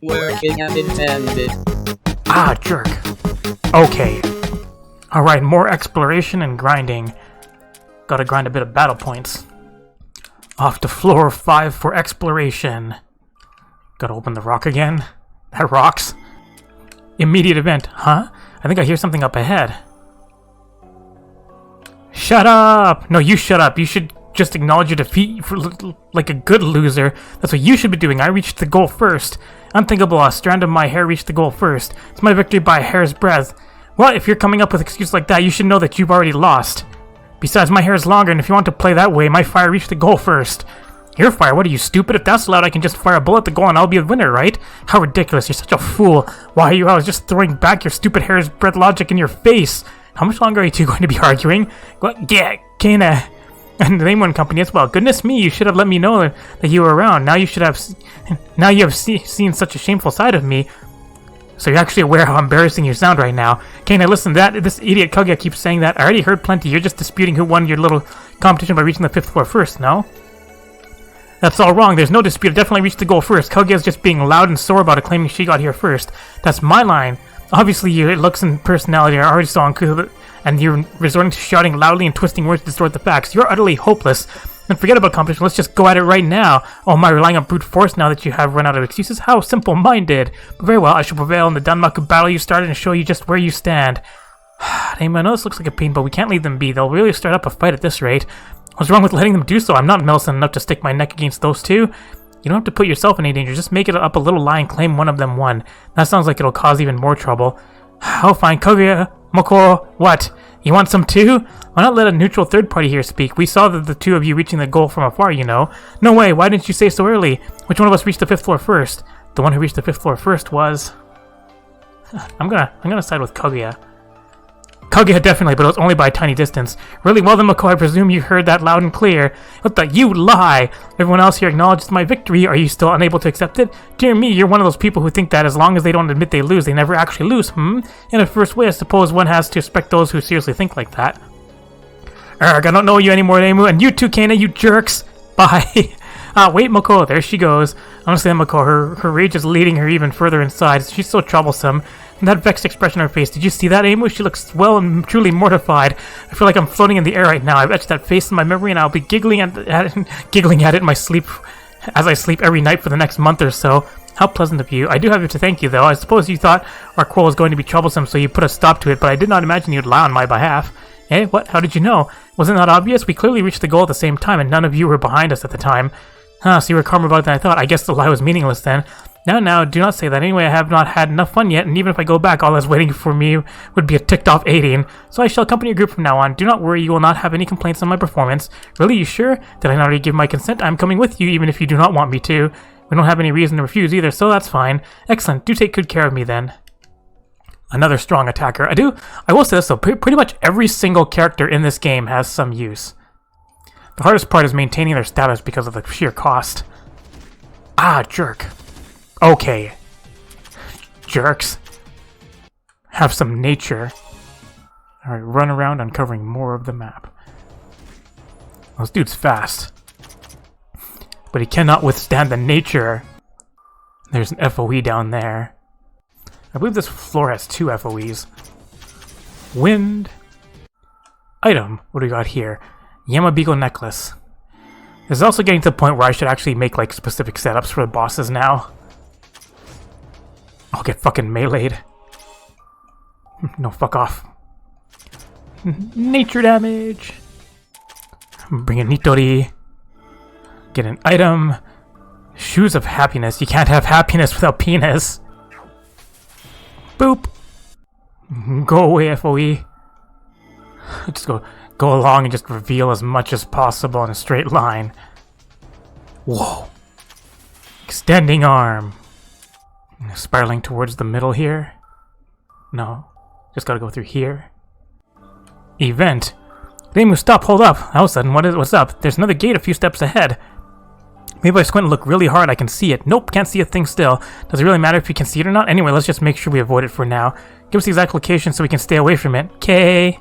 Working as intended. Ah, jerk. Okay. Alright, more exploration and grinding. Gotta grind a bit of battle points. Off to floor 5 for exploration. Gotta open the rock again. That rocks. Immediate event. Huh? I think I hear something up ahead. Shut up! No, you shut up. You should just acknowledge your defeat like a good loser. That's what you should be doing. I reached the goal first. Unthinkable, a strand of my hair reached the goal first. It's my victory by a hair's breadth. Well, if you're coming up with an excuse like that, you should know that you've already lost. Besides, my hair is longer, and if you want to play that way, my fire reached the goal first. Your fire? What are you, stupid? If that's allowed, I can just fire a bullet at the goal and I'll be the winner, right? How ridiculous. You're such a fool. Why are you? I was just throwing back your stupid hair's breadth logic in your face. How much longer are you two going to be arguing? What? Yeah, kinda. And the name one company as well. Goodness me, you should have let me know that you were around. Now you have seen such a shameful side of me. So you're actually aware how embarrassing you sound right now. Kana, listen, this idiot Kaguya keeps saying that. I already heard plenty. You're just disputing who won your little competition by reaching the 5th floor first, no? That's all wrong. There's no dispute. I definitely reached the goal first. Kaguya's just being loud and sore about it, claiming she got here first. That's my line. Obviously, your looks and personality are already so uncouth, and you're resorting to shouting loudly and twisting words to distort the facts. You're utterly hopeless. And forget about competition. Let's just go at it right now. Oh, am I relying on brute force now that you have run out of excuses? How simple-minded. But very well, I shall prevail in the Danmaku battle you started and show you just where you stand. Damn, I know this looks like a pain, but we can't leave them be. They'll really start up a fight at this rate. What's wrong with letting them do so? I'm not Millicent enough to stick my neck against those two. You don't have to put yourself in any danger. Just make it up a little lie and claim one of them won. That sounds like it'll cause even more trouble. Oh, fine. Kaguya, Moko, what? You want some too? Why not let a neutral third party here speak? We saw the two of you reaching the goal from afar, you know. No way, why didn't you say so early? Which one of us reached the 5th floor first? The one who reached the 5th floor first was... I'm gonna side with Kaguya. Kaguya definitely, but it was only by a tiny distance. Really? Well then, Mako, I presume you heard that loud and clear. What the? You lie! Everyone else here acknowledges my victory. Are you still unable to accept it? Dear me, you're one of those people who think that as long as they don't admit they lose, they never actually lose, In the first way, I suppose one has to respect those who seriously think like that. Erg, I don't know you anymore, Nemu, and you too, Kana, you jerks! Bye! Wait, Mako, there she goes. Honestly, Mako, her rage is leading her even further inside. She's so troublesome. And that vexed expression on her face, did you see that, Emu? She looks well and truly mortified. I feel like I'm floating in the air right now. I've etched that face in my memory, and I'll be giggling at it in my sleep as I sleep every night for the next month or so. How pleasant of you. I do have to thank you, though. I suppose you thought our quarrel was going to be troublesome, so you put a stop to it, but I did not imagine you'd lie on my behalf. Eh? What? How did you know? Wasn't that obvious? We clearly reached the goal at the same time, and none of you were behind us at the time. So you were calmer about it than I thought. I guess the lie was meaningless then. Now, do not say that. Anyway, I have not had enough fun yet, and even if I go back, all that's waiting for me would be a ticked-off 18. So I shall accompany your group from now on. Do not worry, you will not have any complaints on my performance. Really, you sure? Did I not already give my consent? I'm coming with you, even if you do not want me to. We don't have any reason to refuse either, so that's fine. Excellent. Do take good care of me, then. Another strong attacker. I will say this, though. Pretty much every single character in this game has some use. The hardest part is maintaining their status because of the sheer cost. Ah, jerk. Okay. Jerks. Have some nature. Alright, run around uncovering more of the map. Well, this dude's fast. But he cannot withstand the nature. There's an FOE down there. I believe this floor has 2 FOEs. Wind. Item. What do we got here? Yamabigo necklace. This is also getting to the point where I should actually make like specific setups for the bosses now. I'll get fucking meleeed. No, fuck off. Nature damage. Bring a Nitori. Get an item. Shoes of happiness. You can't have happiness without penis. Boop. Go away, FOE. Just go along and just reveal as much as possible in a straight line. Whoa. Extending arm. Spiraling towards the middle here. No. Just gotta go through here. Event. Reimu, stop, hold up. All of a sudden, what's up? There's another gate a few steps ahead. Maybe if I squint and look really hard, I can see it. Nope, can't see a thing still. Does it really matter if you can see it or not? Anyway, let's just make sure we avoid it for now. Give us the exact location so we can stay away from it. Okay.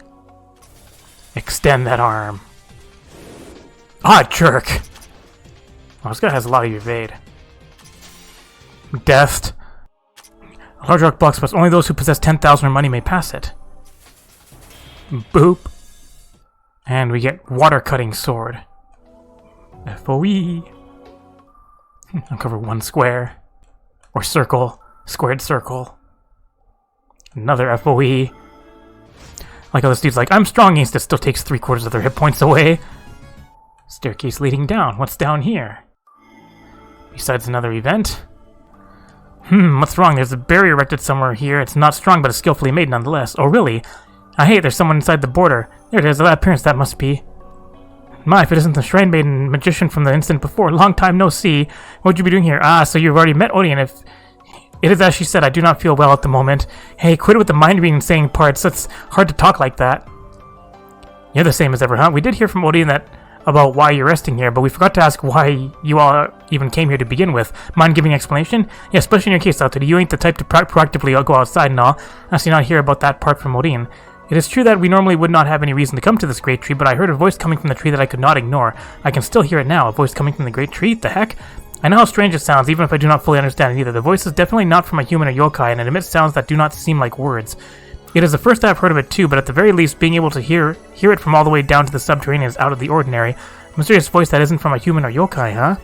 Extend that arm. Ah, jerk. Oh, this guy has a lot of evade. Death. A large rock blocks, but only those who possess 10,000 or money may pass it. Boop. And we get water cutting sword. FOE. Uncover one square. Or circle. Squared circle. Another FOE. Like how this dude's like, I'm strong against it, still takes 3/4 of their hit points away. Staircase leading down. What's down here? Besides another event? What's wrong? There's a barrier erected somewhere here. It's not strong, but it's skillfully made nonetheless. Oh, really? Hey, there's someone inside the border. There it is. That appearance, that must be. My, if it isn't the shrine maiden magician from the instant before. Long time no see. What would you be doing here? Ah, so you've already met Odin. If it is as she said, I do not feel well at the moment. Hey, quit with the mind-reading and saying parts. It's hard to talk like that. You're the same as ever, huh? We did hear from Odin about why you're resting here, but we forgot to ask why you all even came here to begin with. Mind giving an explanation? Yeah, especially in your case, Alted. You ain't the type to proactively go outside and all. I see not hear about that part from Odin. It is true that we normally would not have any reason to come to this great tree, but I heard a voice coming from the tree that I could not ignore. I can still hear it now, a voice coming from the great tree? The heck? I know how strange it sounds, even if I do not fully understand it either. The voice is definitely not from a human or yokai, and it emits sounds that do not seem like words. It is the first I have heard of it too, but at the very least, being able to hear it from all the way down to the subterranean is out of the ordinary. A mysterious voice that isn't from a human or yokai, huh?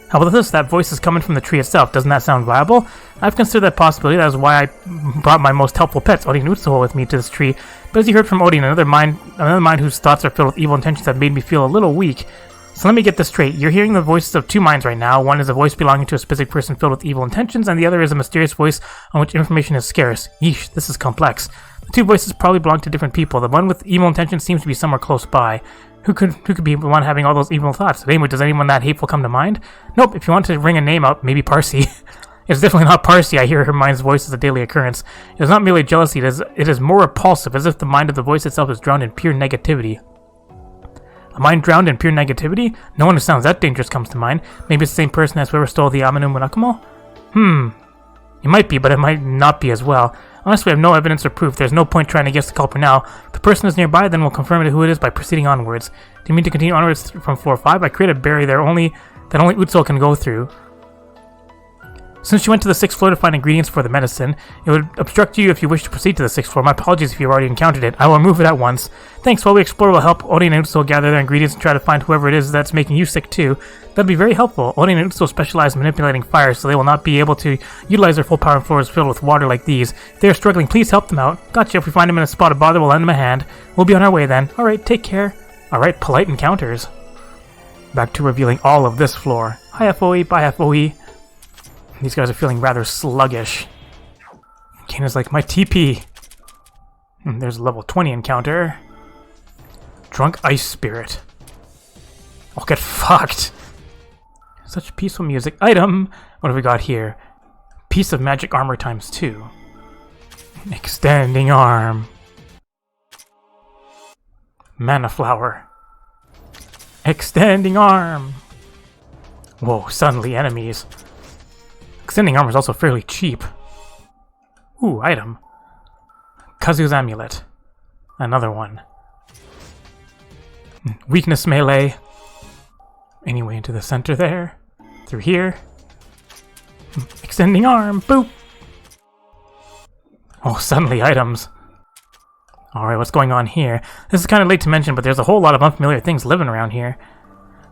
How about this? That voice is coming from the tree itself. Doesn't that sound viable? I've considered that possibility. That is why I brought my most helpful pets, Odin and Utsuho, with me to this tree. But as you heard from Odin, another mind whose thoughts are filled with evil intentions have made me feel a little weak. So let me get this straight. You're hearing the voices of two minds right now. One is a voice belonging to a specific person filled with evil intentions, and the other is a mysterious voice on which information is scarce. Yeesh, this is complex. The two voices probably belong to different people. The one with evil intentions seems to be somewhere close by. Who could be the one having all those evil thoughts? Anyway, does anyone that hateful come to mind? Nope, if you want to ring a name out, maybe Parsi. It's definitely not Parsi. I hear her mind's voice as a daily occurrence. It is not merely jealousy, it is more repulsive, as if the mind of the voice itself is drowned in pure negativity. A mind drowned in pure negativity? No one who sounds that dangerous comes to mind. Maybe it's the same person as whoever stole the Amanu Munakumo? It might be, but it might not be as well. Unless we have no evidence or proof, there's no point trying to guess the culprit now. If the person is nearby, then we'll confirm who it is by proceeding onwards. Do you mean to continue onwards from floor 5? I created a barrier there that only Utsuho can go through. Since you went to the 6th floor to find ingredients for the medicine, it would obstruct you if you wish to proceed to the 6th floor. My apologies if you've already encountered it. I will remove it at once. Thanks. While we explore, we'll help Odin and Utsuho gather their ingredients and try to find whoever it is that's making you sick too. That'd be very helpful. Odin and Utsuho specialize in manipulating fire, so they will not be able to utilize their full power in floors filled with water like these. If they are struggling, please help them out. Gotcha. If we find them in a spot of bother, we'll lend them a hand. We'll be on our way then. Alright, take care. Alright, polite encounters. Back to revealing all of this floor. Hi FOE, bye FOE. These guys are feeling rather sluggish. Kana's like, my TP. There's a level 20 encounter. Drunk Ice Spirit. I'll get fucked. Such peaceful music. Item! What have we got here? Piece of magic armor times 2. Extending arm. Mana flower. Extending arm. Whoa, suddenly enemies. Extending armor is also fairly cheap. Ooh, item. Kazu's amulet. Another one. Weakness melee. Anyway, into the center there. Through here. Extending arm. Boop. Oh, suddenly items. Alright, what's going on here? This is kind of late to mention, but there's a whole lot of unfamiliar things living around here.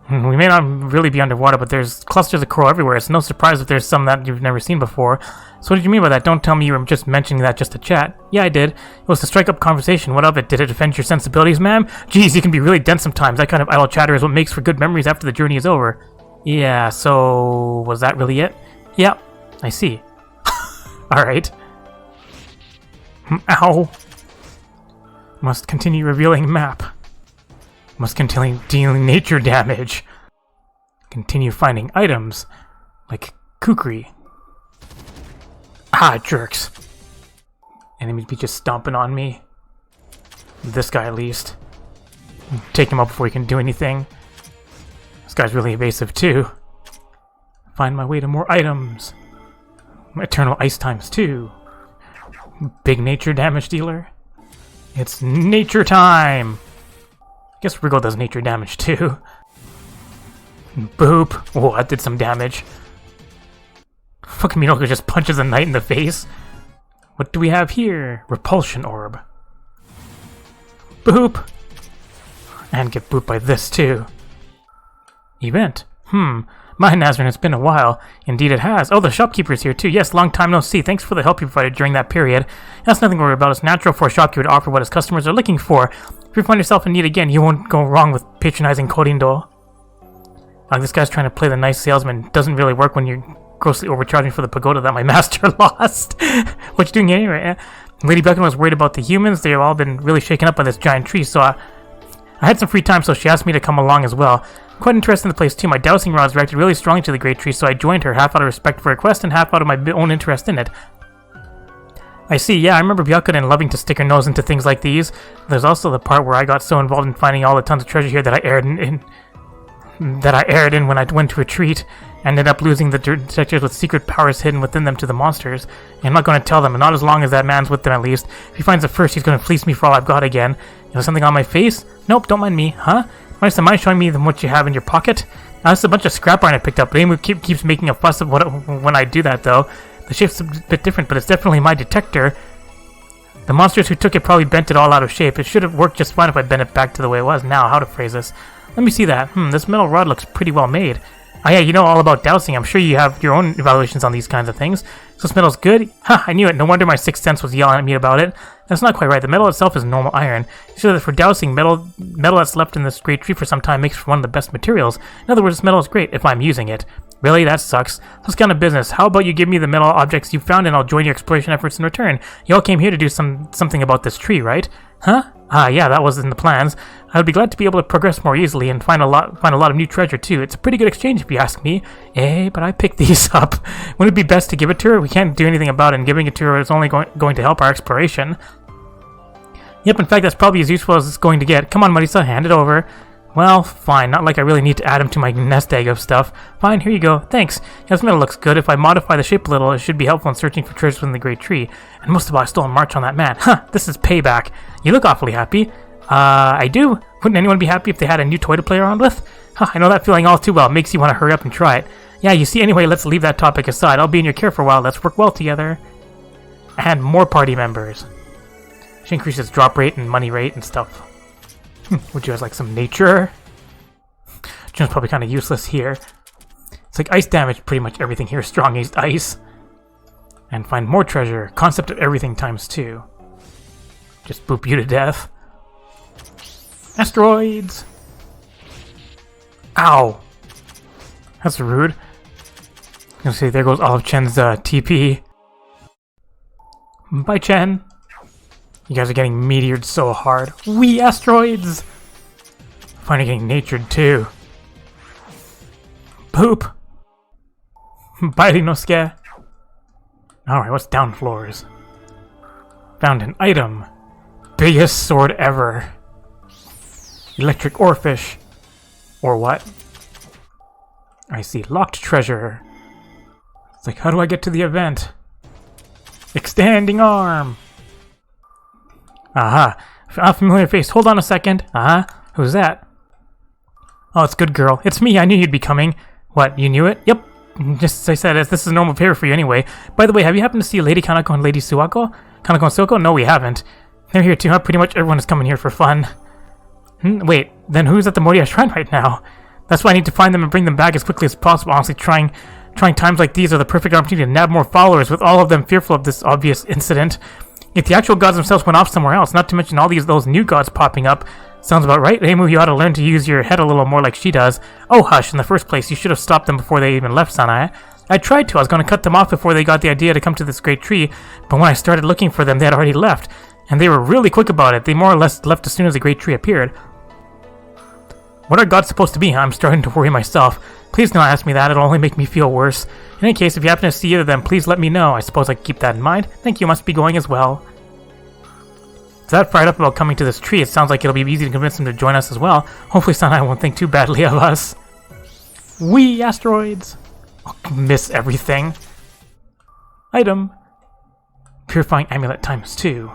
We may not really be underwater, but there's clusters of coral everywhere. It's no surprise if there's some that you've never seen before. So what did you mean by that? Don't tell me you were just mentioning that just to chat. Yeah, I did. It was to strike up conversation. What of it? Did it offend your sensibilities, ma'am? Geez, you can be really dense sometimes. That kind of idle chatter is what makes for good memories after the journey is over. Yeah, so was that really it? Yeah, I see. Alright. Ow. Must continue revealing map. Must continue dealing nature damage. Continue finding items, like kukri. Ah, jerks. Enemies be just stomping on me. This guy at least. Take him out before he can do anything. This guy's really evasive too. Find my way to more items. Eternal ice times 2. Big nature damage dealer. It's nature time! Guess Wriggle does nature damage too. Boop! Oh, that did some damage. Fucking Minoka just punches a knight in the face. What do we have here? Repulsion orb. Boop! And get booped by this too. Event. My Nazarene, it's been a while. Indeed it has. Oh, the shopkeeper's here too. Yes, long time no see. Thanks for the help you provided during that period. That's nothing to worry about. It's natural for a shopkeeper to offer what his customers are looking for. If you find yourself in need again, you won't go wrong with patronizing Korindo. This guy's trying to play the nice salesman. Doesn't really work when you're grossly overcharging for the pagoda that my master lost. What you doing anyway? Lady Beckham was worried about the humans. They've all been really shaken up by this giant tree, so I had some free time, so she asked me to come along as well. Quite interested in the place too. My dowsing rods reacted really strongly to the great tree, so I joined her, half out of respect for her quest and half out of my own interest in it. I see, yeah, I remember Byakuren loving to stick her nose into things like these. There's also the part where I got so involved in finding all the tons of treasure here that I erred in when I went to retreat. Ended up losing the detectives with secret powers hidden within them to the monsters. I'm not going to tell them, not as long as that man's with them at least. If he finds it first, he's going to fleece me for all I've got again. You know something on my face? Nope, don't mind me, huh? Mind showing me what you have in your pocket? That's a bunch of scrap iron I picked up. Amy keeps making a fuss of when I do that, though. The shape's a bit different, but it's definitely my detector. The monsters who took it probably bent it all out of shape. It should have worked just fine if I bent it back to the way it was. Now, how to phrase this? Let me see that. This metal rod looks pretty well made. Oh yeah, you know all about dowsing. I'm sure you have your own evaluations on these kinds of things. So this metal's good? Ha, I knew it. No wonder my sixth sense was yelling at me about it. That's not quite right. The metal itself is normal iron. So that for dowsing, metal that's left in this great tree for some time makes for one of the best materials. In other words, this metal is great if I'm using it. Really? That sucks. Let's get on to business. How about you give me the metal objects you found and I'll join your exploration efforts in return. You all came here to do something about this tree, right? Huh? Ah, yeah, that was in the plans. I would be glad to be able to progress more easily and find a lot of new treasure too. It's a pretty good exchange if you ask me. But I picked these up. Wouldn't it be best to give it to her? We can't do anything about it, and giving it to her is only going to help our exploration. Yep, in fact, that's probably as useful as it's going to get. Come on, Marisa, hand it over. Well, fine. Not like I really need to add him to my nest egg of stuff. Fine, here you go. Thanks. Yeah, this metal looks good. If I modify the shape a little, it should be helpful in searching for treasures within the great tree. And most of all, I stole a march on that man. Huh, this is payback. You look awfully happy. I do. Wouldn't anyone be happy if they had a new toy to play around with? Huh, I know that feeling all too well. It makes you want to hurry up and try it. Yeah, you see, anyway, let's leave that topic aside. I'll be in your care for a while. Let's work well together. And more party members. She increases drop rate and money rate and stuff. Would you guys like some nature? Jun's probably kind of useless here. It's like ice damage, pretty much everything here. Strong against ice. And find more treasure. Concept of everything times 2. Just boop you to death. Asteroids! Ow! That's rude. I'm gonna say there goes all of Chen's TP. Bye, Chen. You guys are getting meteored so hard. Wee asteroids! Finally getting natured too. Poop! Bye, Rinosuke. Alright, what's down floors? Found an item. Biggest sword ever. Electric oarfish. Or what? I see locked treasure. It's like, how do I get to the event? Extending arm! Aha! A familiar face. Hold on a second. Who's that? Oh, it's good girl. It's me. I knew you'd be coming. What, you knew it? Yep. Just as I said, this is a normal favor for you anyway. By the way, have you happened to see Lady Kanako and Lady Suwako? Kanako and Suwako? No, we haven't. They're here too, huh? Pretty much everyone is coming here for fun. Wait, then who's at the Moriya Shrine right now? That's why I need to find them and bring them back as quickly as possible. Honestly, trying times like these are the perfect opportunity to nab more followers, with all of them fearful of this obvious incident. If the actual gods themselves went off somewhere else, not to mention all those new gods popping up. Sounds about right. Reimu, you ought to learn to use your head a little more like she does. Oh, hush, in the first place, you should have stopped them before they even left Sanae. I tried to. I was going to cut them off before they got the idea to come to this great tree, but when I started looking for them, they had already left. And they were really quick about it. They more or less left as soon as the great tree appeared. What are gods supposed to be? I'm starting to worry myself. Please don't ask me that. It'll only make me feel worse. In any case, if you happen to see either of them, please let me know. I suppose I can keep that in mind. Thank you. Must be going as well. If that fired up about coming to this tree, it sounds like it'll be easy to convince them to join us as well. Hopefully Sanae won't think too badly of us. Wee asteroids! I'll miss everything. Item. Purifying amulet times 2.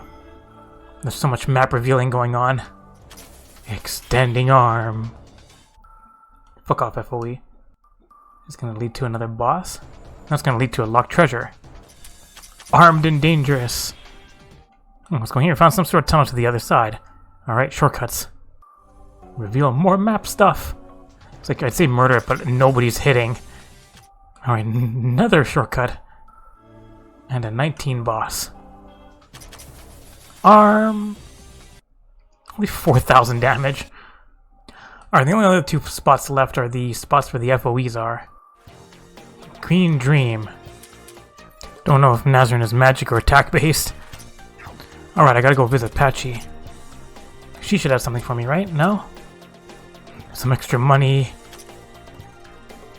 There's so much map revealing going on. Extending arm. Fuck off, FOE. It's gonna lead to another boss. That's gonna lead to a locked treasure. Armed and dangerous. Let's go here. Found some sort of tunnel to the other side. Alright, shortcuts. Reveal more map stuff. It's like I'd say murder it, but nobody's hitting. Alright, another shortcut. And a 19 boss. Arm. Only 4,000 damage. Alright, the only other two spots left are the spots where the FOEs are. Green Dream. Don't know if Nazarene is magic or attack based. Alright, I gotta go visit Patchy. She should have something for me, right? No? Some extra money.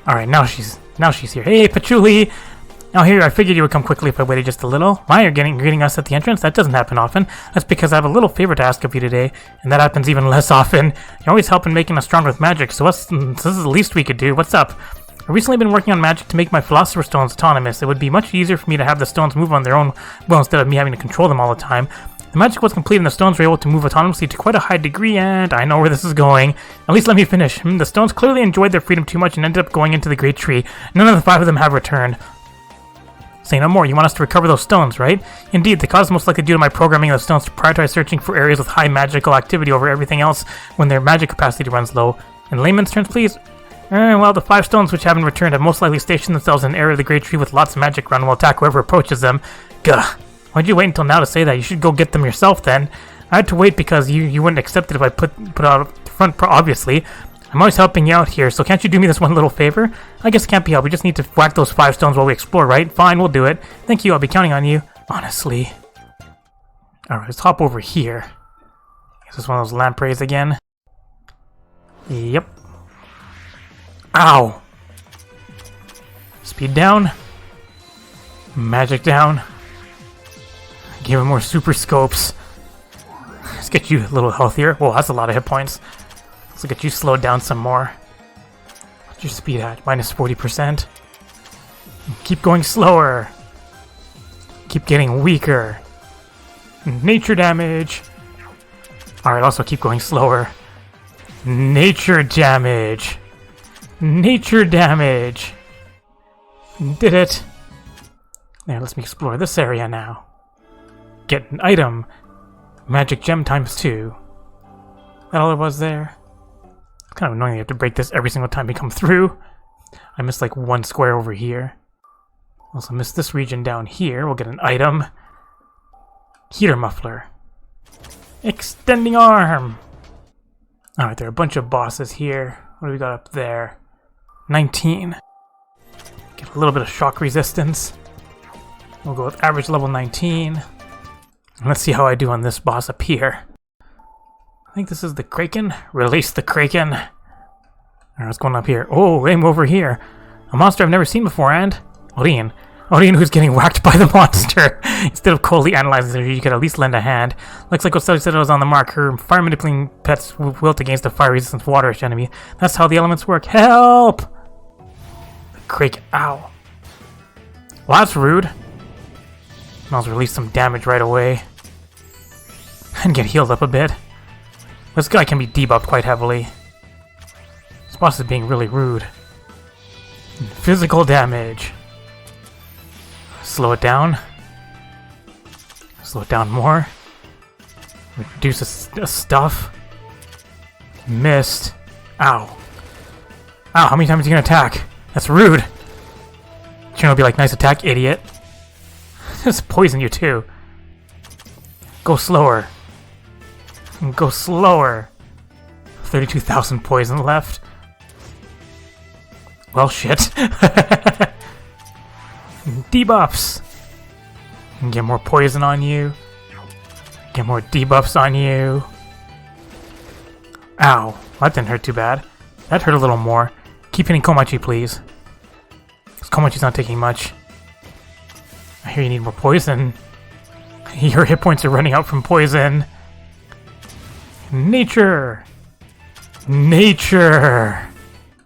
Alright, now she's here. Hey, Patchouli! Now here, I figured you would come quickly if I waited just a little. Why, you're greeting us at the entrance? That doesn't happen often. That's because I have a little favor to ask of you today, and that happens even less often. You always help in making us stronger with magic, so this is the least we could do. What's up? I've recently been working on magic to make my Philosopher's Stones autonomous. It would be much easier for me to have the stones move on their own will instead of me having to control them all the time. The magic was complete and the stones were able to move autonomously to quite a high degree, and I know where this is going. At least let me finish. The stones clearly enjoyed their freedom too much and ended up going into the Great Tree. None of the 5 of them have returned. Say no more, you want us to recover those stones, right? Indeed, the cause is most likely due to my programming of the stones to prioritize searching for areas with high magical activity over everything else when their magic capacity runs low. In layman's terms, please? Well, the 5 stones which haven't returned have most likely stationed themselves in an area of the Great Tree with lots of magic run and will attack whoever approaches them. Gah! Why'd you wait until now to say that? You should go get them yourself then. I had to wait because you wouldn't accept it if I put out front, obviously. I'm always helping you out here, so can't you do me this one little favor? I guess it can't be helped. We just need to whack those 5 stones while we explore, right? Fine, we'll do it. Thank you, I'll be counting on you. Honestly. Alright, let's hop over here. Is this one of those lampreys again? Yep. Ow! Speed down. Magic down. Give him more super scopes. Let's get you a little healthier. Whoa, that's a lot of hit points. Let's get you slowed down some more. What's your speed at? Minus 40%. Keep going slower. Keep getting weaker. Nature damage. Alright, also keep going slower. Nature damage. Nature damage. Did it. There, let's explore this area now. Get an item. Magic gem times 2. That all it was there? It's kind of annoying you have to break this every single time we come through. I missed like 1 square over here. Also missed this region down here. We'll get an item. Heater muffler. Extending arm. Alright, there are a bunch of bosses here. What do we got up there? 19. Get a little bit of shock resistance. We'll go with average level 19. And let's see how I do on this boss up here. I think this is the kraken. Release the kraken. Alright, what's going up here? Oh, aim over here. A monster I've never seen before, and Odin. Odin who's getting whacked by the monster. Instead of coldly analyzing her, you could at least lend a hand. Looks like what Sully said was on the mark. Her fire manipulating pets wilt against a fire resistant waterish enemy. That's how the elements work. Help! The kraken. Ow. Well, that's rude. I'll release some damage right away. And get healed up a bit. This guy can be debuffed quite heavily. This boss is being really rude. Physical damage. Slow it down. Slow it down more. Reduce the stuff. Missed. Ow. Ow, how many times are you gonna attack? That's rude. You're gonna be like, nice attack, idiot. Just poison you too. Go slower. Go slower. 32,000 poison left. Well, shit. Debuffs. Get more poison on you. Get more debuffs on you. Ow. That didn't hurt too bad. That hurt a little more. Keep hitting Komachi, please. Because Komachi's not taking much. I hear you need more poison. Your hit points are running out from poison. Nature! Nature!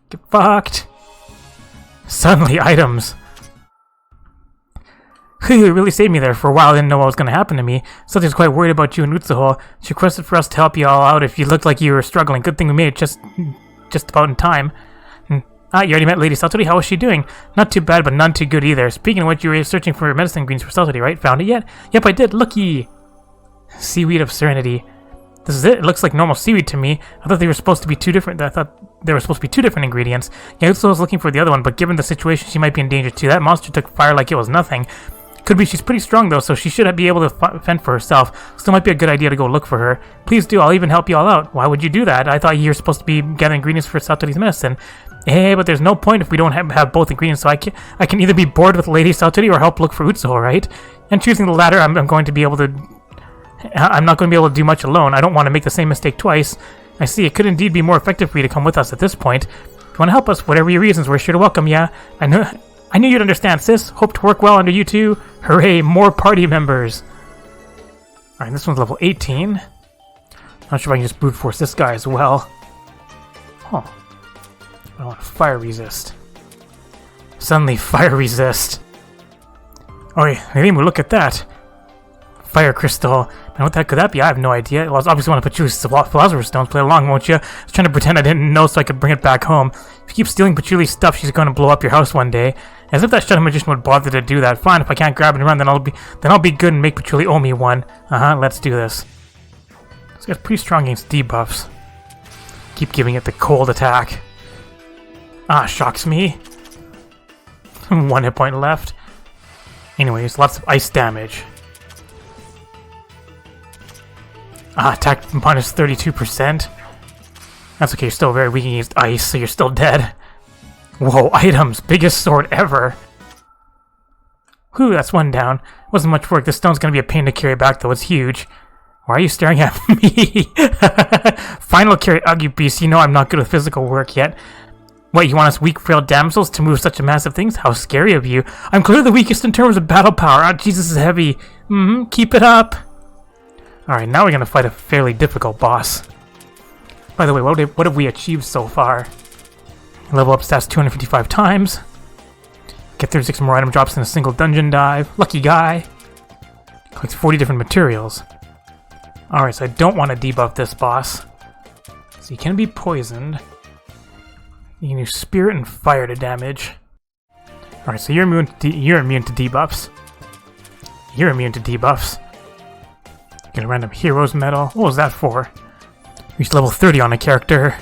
Get fucked! Suddenly, items. You really saved me there. For a while I didn't know what was going to happen to me. Something's quite worried about you and Utsuho. She requested for us to help you all out if you looked like you were struggling. Good thing we made it just about in time. Ah, you already met Lady Satori. How is she doing? Not too bad, but none too good either. Speaking of which, you were searching for medicine greens for Satori, right? Found it yet? Yep, I did. Looky! Seaweed of Serenity. This is it. It looks like normal seaweed to me. I thought they were supposed to be two different. I thought there were supposed to be two different ingredients. Yeah, I was looking for the other one, but given the situation, she might be in danger too. That monster took fire like it was nothing. Could be she's pretty strong though, so she should be able to fend for herself. Still might be a good idea to go look for her. Please do. I'll even help you all out. Why would you do that? I thought you were supposed to be gathering ingredients for Satori's medicine. Hey, but there's no point if we don't have both ingredients. So I can either be bored with Lady Satori or help look for Utsuho, right? And choosing the latter, I'm not going to be able to do much alone. I don't want to make the same mistake twice. I see. It could indeed be more effective for you to come with us at this point. If you want to help us, whatever your reasons, we're sure to welcome ya. I knew you'd understand, sis. Hope to work well under you two. Hooray, more party members. Alright, this one's level 18. Not sure if I can just brute force this guy as well. Huh. I want fire resist. Suddenly, fire resist. Oh, wait, maybe we'll look at that. Fire crystal. And what the heck could that be? I have no idea. Well, I obviously want to put you philosopher's stones. Play along, won't you? I was trying to pretend I didn't know so I could bring it back home. If you keep stealing Patchouli's stuff, she's going to blow up your house one day. As if that shadow magician would bother to do that. Fine, if I can't grab it and run, then I'll be good and make Patchouli owe me one. Let's do this. This guy's pretty strong against debuffs. Keep giving it the cold attack. Ah, shocks me. 1 hit point left. Anyways, lots of ice damage. Ah, attack minus 32%. That's okay, you're still very weak against ice, so you're still dead. Whoa, items! Biggest sword ever! Whew, that's one down. Wasn't much work. This stone's gonna be a pain to carry back, though. It's huge. Why are you staring at me? Final carry. Ugh, you beast. You know I'm not good with physical work yet. What, you want us weak, frail damsels to move such a massive things? How scary of you. I'm clearly the weakest in terms of battle power. Oh, Jesus is heavy. Keep it up. Alright, now we're gonna fight a fairly difficult boss. By the way, what have we achieved so far? Level up stats 255 times. Get 36 more item drops in a single dungeon dive. Lucky guy. Collects 40 different materials. Alright, so I don't want to debuff this boss. So you can be poisoned. You can use spirit and fire to damage. Alright, so you're immune to debuffs. You're immune to debuffs. Get a random hero's medal. What was that for? Reached level 30 on a character.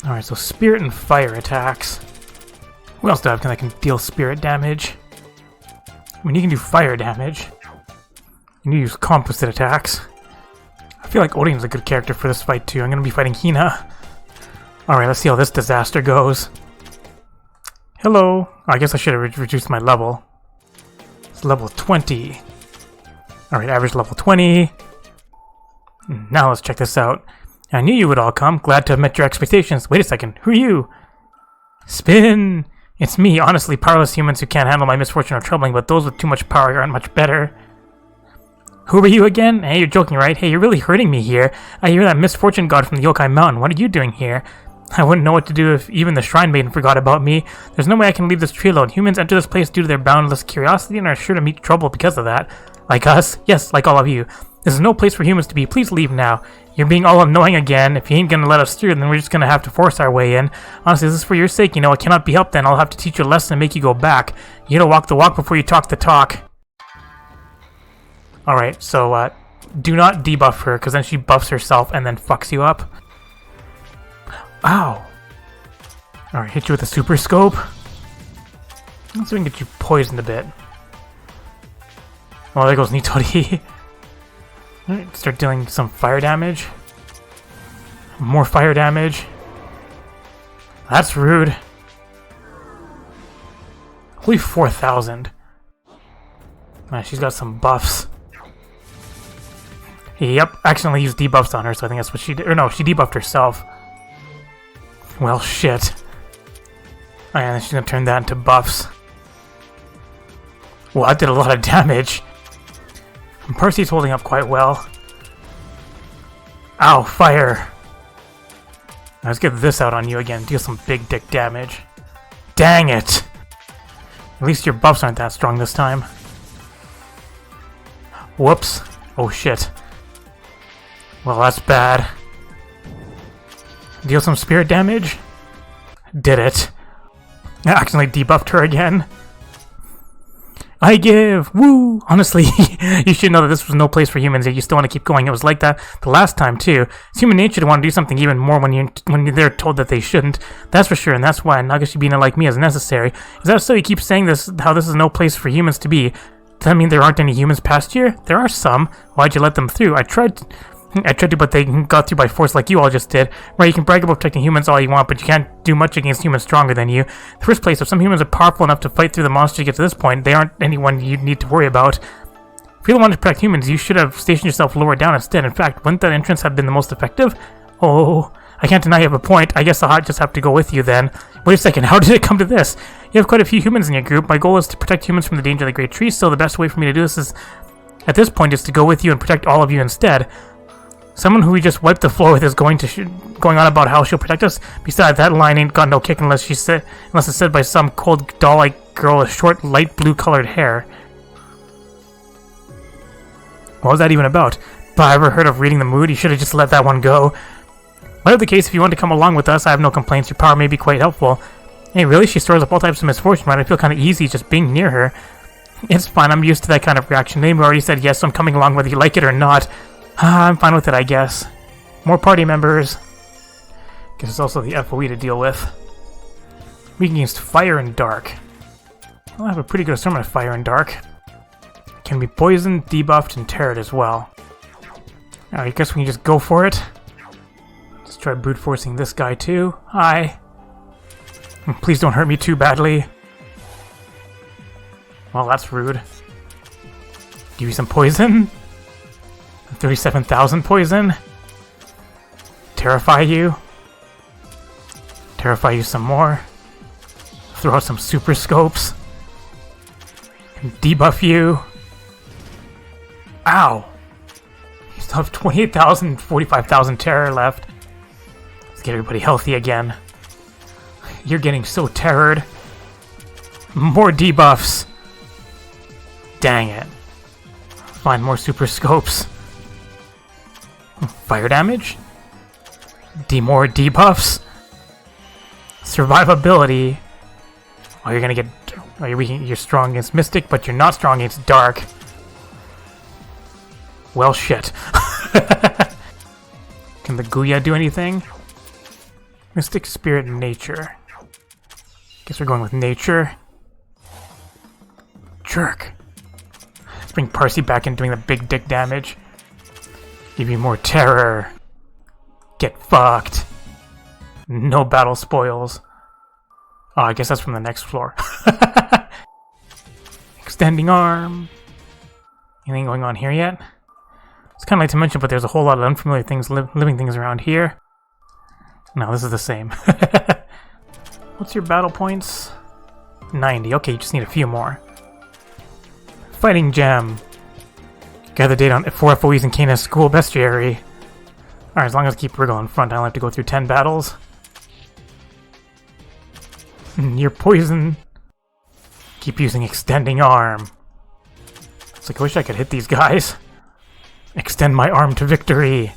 Alright, so spirit and fire attacks. What else do I have that can deal spirit damage? I mean, you can do fire damage. You can use composite attacks. I feel like Odin's a good character for this fight too. I'm going to be fighting Hina. Alright, let's see how this disaster goes. Hello. I guess I should have reduced my level. It's level 20. Alright, average level 20. Now let's check this out. I knew you would all come. Glad to have met your expectations. Wait a second. Who are you? Spin! It's me. Honestly, powerless humans who can't handle my misfortune are troubling, but those with too much power aren't much better. Who are you again? Hey, you're joking, right? Hey, you're really hurting me here. I hear that misfortune god from the Yokai Mountain. What are you doing here? I wouldn't know what to do if even the Shrine Maiden forgot about me. There's no way I can leave this tree alone. Humans enter this place due to their boundless curiosity and are sure to meet trouble because of that. Like us? Yes, like all of you. This is no place for humans to be. Please leave now. You're being all annoying again. If you ain't gonna let us through, then we're just gonna have to force our way in. Honestly, this is for your sake. You know, it cannot be helped then. I'll have to teach you a lesson and make you go back. You gotta walk the walk before you talk the talk. Alright, so, do not debuff her, because then she buffs herself and then fucks you up. Ow! Alright, hit you with a super scope. Let's see if we can get you poisoned a bit. Oh, there goes Nitori. Alright, start dealing some fire damage. More fire damage. That's rude. Holy 4,000. She's got some buffs. Yep, accidentally used debuffs on her, so I think that's what she did. Or no, she debuffed herself. Well, shit. Oh, yeah, then she's gonna turn that into buffs. Well, that did a lot of damage. And Percy's holding up quite well. Ow, fire! Let's get this out on you again. Deal some big dick damage. Dang it! At least your buffs aren't that strong this time. Whoops. Oh shit. Well, that's bad. Deal some spirit damage? Did it. I accidentally debuffed her again. I give! Woo! Honestly, you should know that this was no place for humans, yet you still want to keep going. It was like that the last time, too. It's human nature to want to do something even more when they're told that they shouldn't. That's for sure, and that's why Nagashibina like me is necessary. Is that so you keep saying this, how this is no place for humans to be? Does that mean there aren't any humans past here? There are some. Why'd you let them through? I tried to, but they got through by force like you all just did. Right, you can brag about protecting humans all you want, but you can't do much against humans stronger than you. In the first place, if some humans are powerful enough to fight through the monster to get to this point, they aren't anyone you need to worry about. If you really want to protect humans, you should have stationed yourself lower down instead. In fact, wouldn't that entrance have been the most effective? Oh, I can't deny you have a point. I guess I'll just have to go with you then. Wait a second, how did it come to this? You have quite a few humans in your group. My goal is to protect humans from the danger of the Great Tree, so the best way for me to do this is, at this point, is to go with you and protect all of you instead. Someone who we just wiped the floor with is going on about how she'll protect us. Besides, that line ain't got no kick unless it's said by some cold doll-like girl with short, light blue-colored hair. What was that even about? If I ever heard of reading the mood, you should have just let that one go. Whatever the case, if you want to come along with us, I have no complaints. Your power may be quite helpful. Hey, really? She stores up all types of misfortune, right? I feel kind of easy just being near her. It's fine. I'm used to that kind of reaction. Name already said yes, so I'm coming along whether you like it or not. I'm fine with it, I guess. More party members. Guess it's also the FOE to deal with. Weak against fire and dark. I'll have a pretty good assortment of fire and dark. Can be poisoned, debuffed, and terrored as well. Alright, I guess we can just go for it. Let's try brute forcing this guy too. Hi. Please don't hurt me too badly. Well, that's rude. Give you some poison. 37,000 poison. Terrify you. Terrify you some more. Throw out some super scopes. Debuff you. Ow! You still have 28,000, 45,000 terror left. Let's get everybody healthy again. You're getting so terrored. More debuffs. Dang it. Find more super scopes. Fire damage? More debuffs? Survivability. Oh, you're gonna get... Oh, you're strong against Mystic, but you're not strong against Dark. Well, shit. Can the Guya do anything? Mystic, Spirit, and Nature. Guess we're going with Nature. Jerk. Let's bring Parsi back in doing the big dick damage. Give you more terror. Get fucked. No battle spoils. Oh, I guess that's from the next floor. Extending arm. Anything going on here yet? It's kind of like to mention, but there's a whole lot of unfamiliar things, living things around here. No, this is the same. What's your battle points? 90. Okay, you just need a few more. Fighting Gem. Gather data on 4 FOEs in Kana's school bestiary. Alright, as long as I keep Wriggle in front, I don't have to go through 10 battles. You're poison. Keep using extending arm. It's like, I wish I could hit these guys. Extend my arm to victory.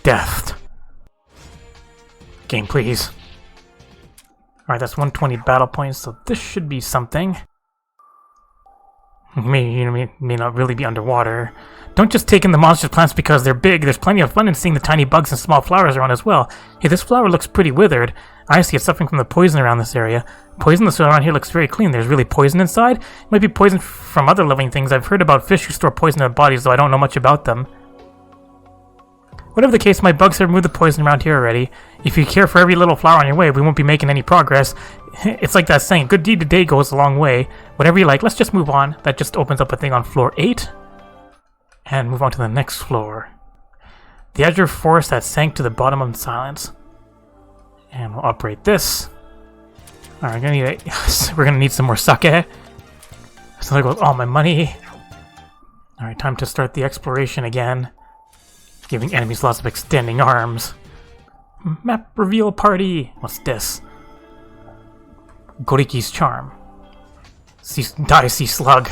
Death. Game, please. Alright, that's 120 battle points, so this should be something. May not really be underwater. Don't just take in the monster plants because they're big. There's plenty of fun in seeing the tiny bugs and small flowers around as well. Hey, this flower looks pretty withered. I see it's suffering from the poison around this area. Poison, the soil around here looks very clean. There's really poison inside? It might be poison from other living things. I've heard about fish who store poison in their bodies, though I don't know much about them. Whatever the case, my bugs have removed the poison around here already. If you care for every little flower on your way, we won't be making any progress. It's like that saying, good deed today goes a long way. Whatever you like, let's just move on. That just opens up a thing on floor 8. And move on to the next floor. The azure forest that sank to the bottom of silence. And we'll operate this. Alright, we're gonna need some more sake. So there goes all my money. Alright, time to start the exploration again. Giving enemies lots of extending arms. Map reveal party! What's this? Goriki's charm. Die sea slug.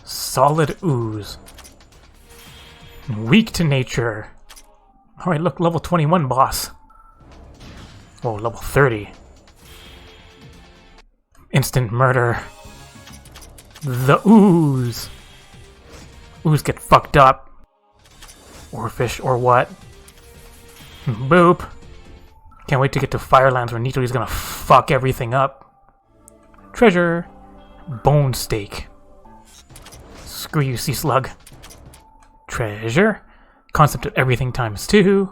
Solid ooze. Weak to nature. Alright, look, level 21 boss. Whoa, level 30. Instant murder. The ooze. Ooze get fucked up. Or fish or what. Boop. Can't wait to get to Firelands where Nitori's gonna fuck everything up. Treasure. Bone steak. Screw you, sea slug. Treasure. Concept of everything times 2.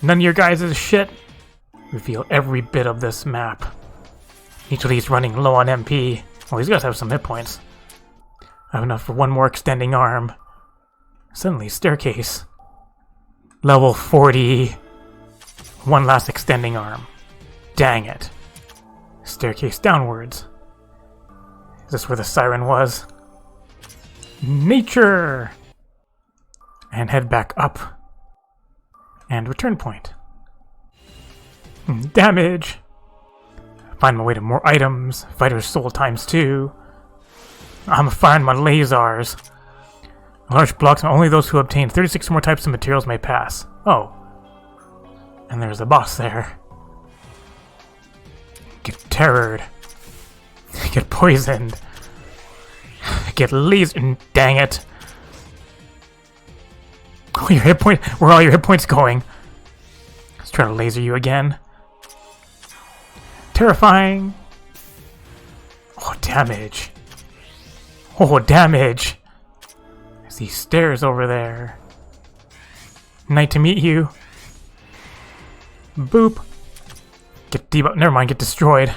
None of your guys is shit. Reveal every bit of this map. Nitori's running low on MP. Well, these guys have some hit points. I have enough for one more extending arm. Suddenly, staircase. Level 40. One last extending arm. Dang it. Staircase downwards. Is this where the siren was? Nature! And head back up. And return point. Damage! Find my way to more items. Fighter's soul times 2. I'm firing my lasers. Large blocks and only those who obtain 36 more types of materials may pass. Oh. And there's a boss there. Get terrored. Get poisoned. Get lasered. Dang it. Oh, your hit point. Where are all your hit points going? Let's try to laser you again. Terrifying. Oh, damage. Oh, damage. There's these stairs over there. Nice to meet you. Boop. Get debuff. Never mind, get destroyed.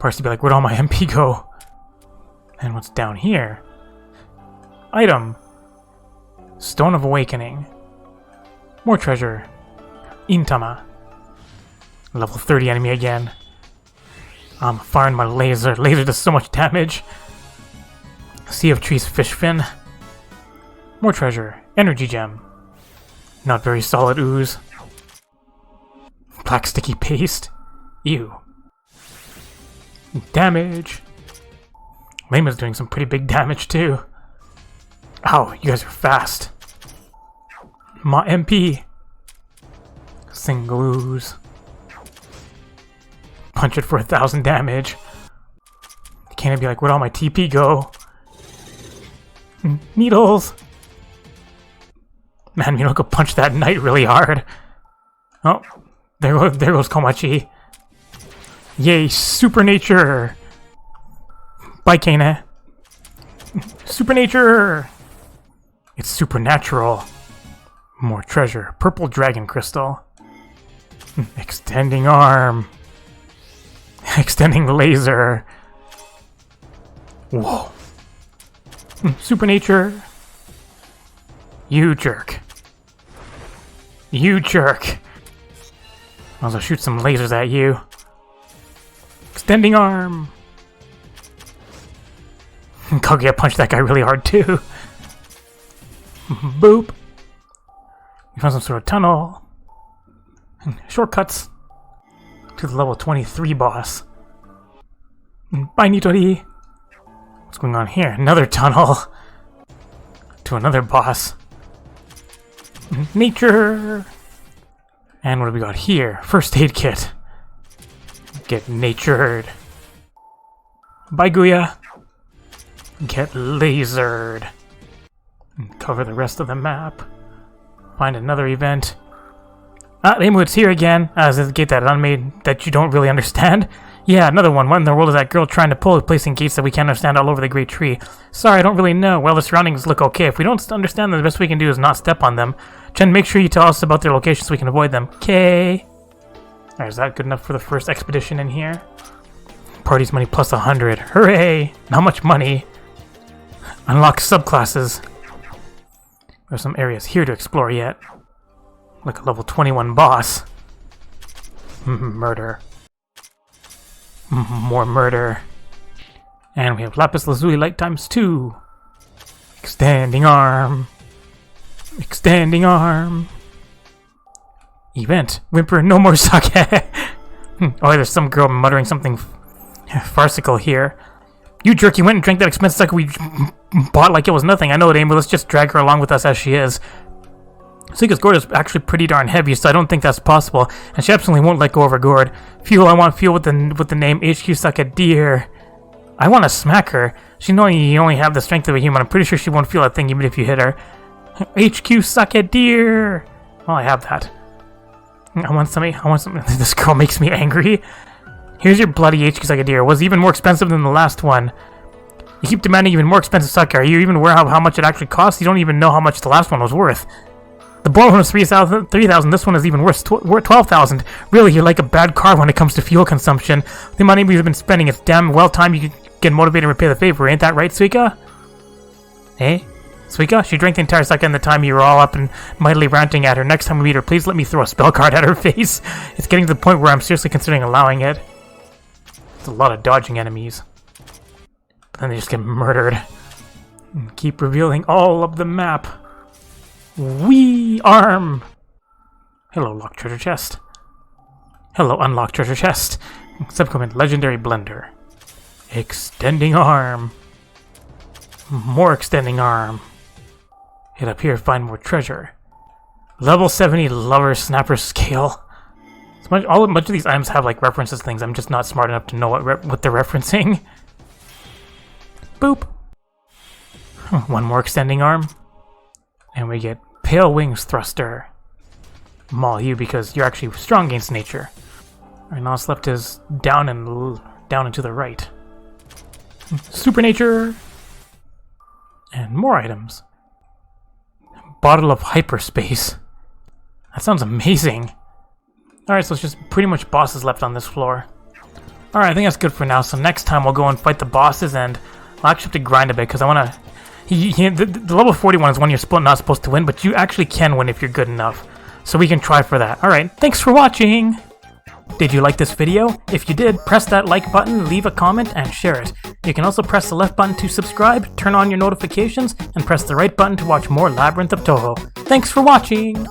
Parts to be like, where'd all my MP go? And what's down here? Item. Stone of Awakening. More treasure. Intama. Level 30 enemy again. I'm firing my laser. Laser does so much damage. Sea of Trees fish fin. More treasure. Energy gem. Not very solid ooze. Black sticky paste. Ew. Damage. Lama's doing some pretty big damage too. Ow, you guys are fast. My MP. Single ooze. Punch it for 1,000 damage. Can't it be like, where'd all my TP go? Needles. Man, Minoko punched that knight really hard. Oh, there goes Komachi. Yay, supernature. Bye, Kana. Supernature. It's supernatural. More treasure. Purple dragon crystal. Extending arm. Extending laser. Whoa. Supernature. You jerk. You jerk. I'll also shoot some lasers at you. Extending arm. Kaguya punched that guy really hard too. Boop. We found some sort of tunnel. Shortcuts to the level 23 boss. Bye, Nitori. What's going on here? Another tunnel to another boss. Nature. And what do we got here? First aid kit. Get natured. Bye, Guya. Get lasered. Cover the rest of the map. Find another event. Reimu's here again. Is this gate that unmade that you don't really understand? Yeah, another one. What in the world is that girl trying to pull, placing gates that we can't understand all over the Great Tree? Sorry, I don't really know. Well, the surroundings look okay. If we don't understand them, the best we can do is not step on them. Chen, make sure you tell us about their locations so we can avoid them. Okay. Alright, is that good enough for the first expedition in here? Party's money plus 100. Hooray! Not much money. Unlock subclasses. There's some areas here to explore yet. Like a level 21 boss. Murder. More murder. And we have Lapis Lazuli Light times 2. Extending arm. Extending arm. Event. Whimper, no more sake. Oh, there's some girl muttering something farcical here. You jerk, you went and drank that expensive sake we bought like it was nothing. I know it ain't, but let's just drag her along with us as she is. Suika's gourd is actually pretty darn heavy, so I don't think that's possible, and she absolutely won't let go of her gourd. Fuel, I want fuel with the name HQ Suck a Deer. I want to smack her. She knows you only have the strength of a human. I'm pretty sure she won't feel that thing even if you hit her. HQ Suck a Deer! Well, I have that. I want something. This girl makes me angry. Here's your bloody HQ Suck a Deer. It was even more expensive than the last one. You keep demanding even more expensive sucker. Are you even aware of how much it actually costs? You don't even know how much the last one was worth. The boiled one was 3,000. This one is even worse, 12,000. Really, you're like a bad car when it comes to fuel consumption. The money we've been spending, it's damn well time you get motivated and repay the favor. Ain't that right, Suika? Eh? Suika? She drank the entire sucker in the time you were all up and mightily ranting at her. Next time we meet her, please let me throw a spell card at her face. It's getting to the point where I'm seriously considering allowing it. It's a lot of dodging enemies. But then they just get murdered. And keep revealing all of the map. Wee arm! Hello, locked treasure chest. Hello, unlocked treasure chest. Subcommand legendary blender. Extending arm. More extending arm. Hit up here, find more treasure. Level 70 lover snapper scale. Much of these items have like references to things. I'm just not smart enough to know what they're referencing. Boop. One more extending arm. And we get Pale Wings Thruster. Maul you because you're actually strong against nature. Alright, now what's left is down and to the right. Super Nature. And more items. Bottle of Hyperspace. That sounds amazing. Alright, so it's just pretty much bosses left on this floor. Alright, I think that's good for now. So next time we'll go and fight the bosses, and I'll actually have to grind a bit because I want to... The level 41 is one you're not supposed to win, but you actually can win if you're good enough. So we can try for that. Alright, thanks for watching! Did you like this video? If you did, press that like button, leave a comment, and share it. You can also press the left button to subscribe, turn on your notifications, and press the right button to watch more Labyrinth of Touhou. Thanks for watching!